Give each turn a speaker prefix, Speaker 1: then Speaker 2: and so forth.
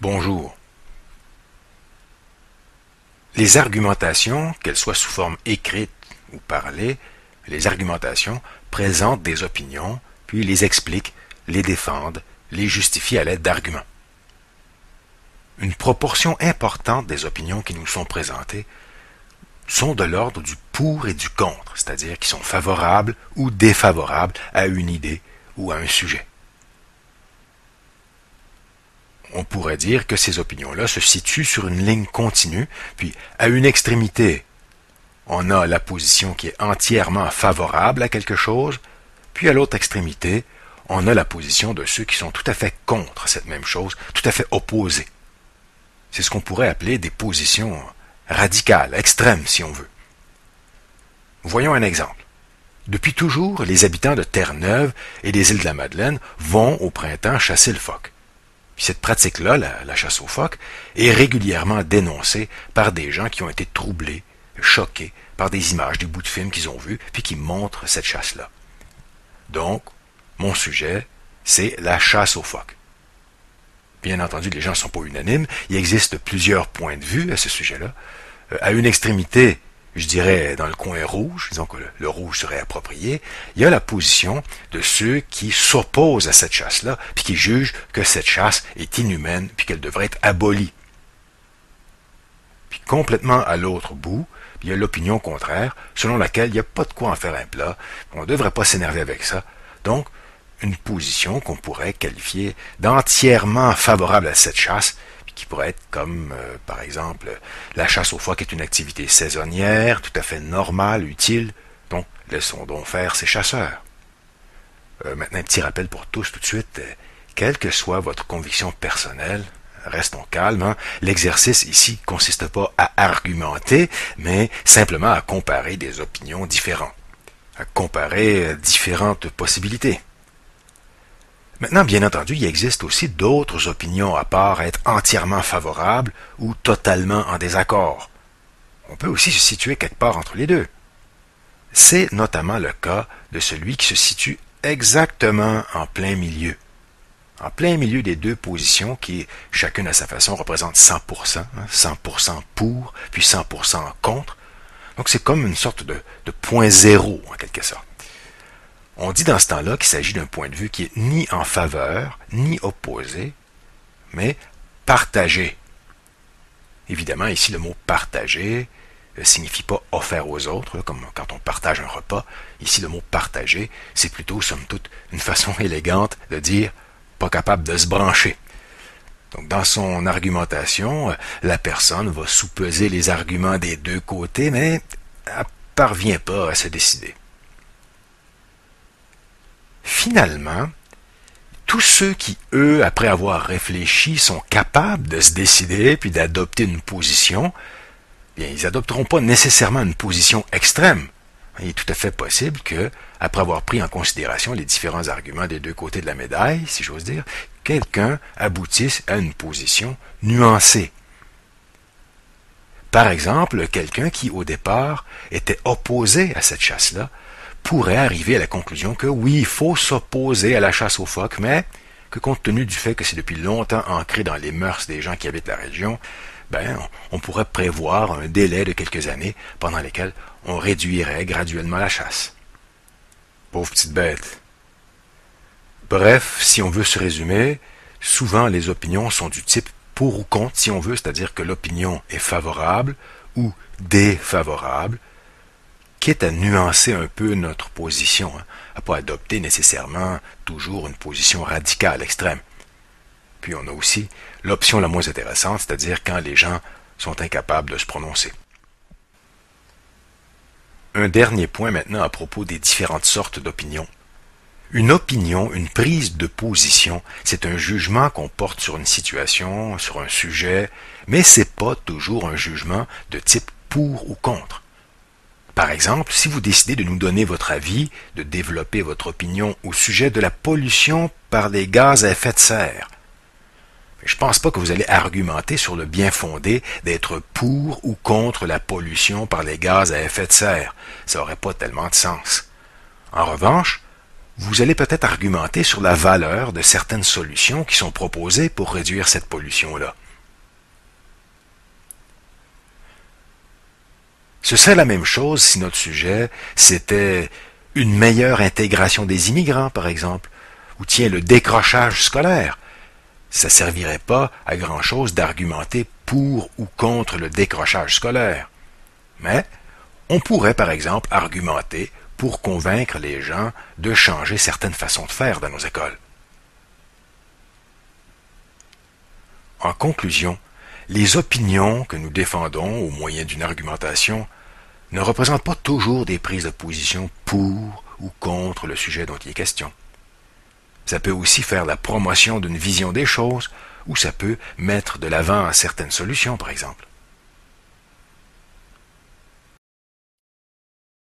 Speaker 1: Bonjour. Les argumentations, qu'elles soient sous forme écrite ou parlée, les argumentations présentent des opinions, puis les expliquent, les défendent, les justifient à l'aide d'arguments. Une proportion importante des opinions qui nous sont présentées sont de l'ordre du pour et du contre, c'est-à-dire qui sont favorables ou défavorables à une idée ou à un sujet. On pourrait dire que ces opinions-là se situent sur une ligne continue, puis à une extrémité, on a la position qui est entièrement favorable à quelque chose, puis à l'autre extrémité, on a la position de ceux qui sont tout à fait contre cette même chose, tout à fait opposés. C'est ce qu'on pourrait appeler des positions radicales, extrêmes si on veut. Voyons un exemple. Depuis toujours, les habitants de Terre-Neuve et des îles de la Madeleine vont au printemps chasser le phoque. Puis cette pratique-là, la chasse au phoque, est régulièrement dénoncée par des gens qui ont été troublés, choqués par des images, des bouts de films qu'ils ont vus, puis qui montrent cette chasse-là. Donc, mon sujet, c'est la chasse au phoque. Bien entendu, les gens ne sont pas unanimes. Il existe plusieurs points de vue à ce sujet-là. À une extrémité, je dirais dans le coin rouge, disons que le rouge serait approprié, il y a la position de ceux qui s'opposent à cette chasse-là, puis qui jugent que cette chasse est inhumaine, puis qu'elle devrait être abolie. Puis complètement à l'autre bout, il y a l'opinion contraire, selon laquelle il n'y a pas de quoi en faire un plat, on ne devrait pas s'énerver avec ça. Donc, une position qu'on pourrait qualifier d'entièrement favorable à cette chasse, qui pourrait être comme, par exemple, la chasse au phoque est une activité saisonnière, tout à fait normale, utile, donc laissons donc faire ces chasseurs. Maintenant, un petit rappel pour tous tout de suite, quelle que soit votre conviction personnelle, restons calmes, hein? L'exercice ici ne consiste pas à argumenter, mais simplement à comparer des opinions différentes, à comparer différentes possibilités. Maintenant, bien entendu, il existe aussi d'autres opinions à part être entièrement favorables ou totalement en désaccord. On peut aussi se situer quelque part entre les deux. C'est notamment le cas de celui qui se situe exactement en plein milieu. En plein milieu des deux positions qui, chacune à sa façon, représentent 100%, 100% pour, puis 100% contre. Donc c'est comme une sorte de point zéro, en quelque sorte. On dit dans ce temps-là qu'il s'agit d'un point de vue qui est ni en faveur, ni opposé, mais partagé. Évidemment, ici, le mot partagé ne signifie pas offert aux autres, comme quand on partage un repas. Ici, le mot partagé, c'est plutôt, somme toute, une façon élégante de dire pas capable de se brancher. Donc, dans son argumentation, la personne va soupeser les arguments des deux côtés, mais elle ne parvient pas à se décider. Finalement, tous ceux qui, eux, après avoir réfléchi, sont capables de se décider puis d'adopter une position, bien, ils n'adopteront pas nécessairement une position extrême. Il est tout à fait possible que, après avoir pris en considération les différents arguments des deux côtés de la médaille, si j'ose dire, quelqu'un aboutisse à une position nuancée. Par exemple, quelqu'un qui, au départ, était opposé à cette chasse-là, pourrait arriver à la conclusion que oui, il faut s'opposer à la chasse aux phoques, mais que compte tenu du fait que c'est depuis longtemps ancré dans les mœurs des gens qui habitent la région, on pourrait prévoir un délai de quelques années pendant lesquelles on réduirait graduellement la chasse. Pauvre petite bête. Bref, si on veut se résumer, souvent les opinions sont du type pour ou contre, si on veut, c'est-à-dire que l'opinion est favorable ou défavorable, quitte à nuancer un peu notre position, à pas adopter nécessairement toujours une position radicale, extrême. Puis on a aussi l'option la moins intéressante, c'est-à-dire quand les gens sont incapables de se prononcer. Un dernier point maintenant à propos des différentes sortes d'opinions. Une opinion, une prise de position, c'est un jugement qu'on porte sur une situation, sur un sujet, mais c'est pas toujours un jugement de type pour ou contre. Par exemple, si vous décidez de nous donner votre avis, de développer votre opinion au sujet de la pollution par les gaz à effet de serre, je ne pense pas que vous allez argumenter sur le bien fondé d'être pour ou contre la pollution par les gaz à effet de serre. Ça n'aurait pas tellement de sens. En revanche, vous allez peut-être argumenter sur la valeur de certaines solutions qui sont proposées pour réduire cette pollution-là. Ce serait la même chose si notre sujet, c'était une meilleure intégration des immigrants, par exemple, ou tiens, le décrochage scolaire. Ça ne servirait pas à grand-chose d'argumenter pour ou contre le décrochage scolaire. Mais on pourrait, par exemple, argumenter pour convaincre les gens de changer certaines façons de faire dans nos écoles. En conclusion, les opinions que nous défendons au moyen d'une argumentation ne représentent pas toujours des prises de position pour ou contre le sujet dont il est question. Ça peut aussi faire la promotion d'une vision des choses, ou ça peut mettre de l'avant certaines solutions, par exemple.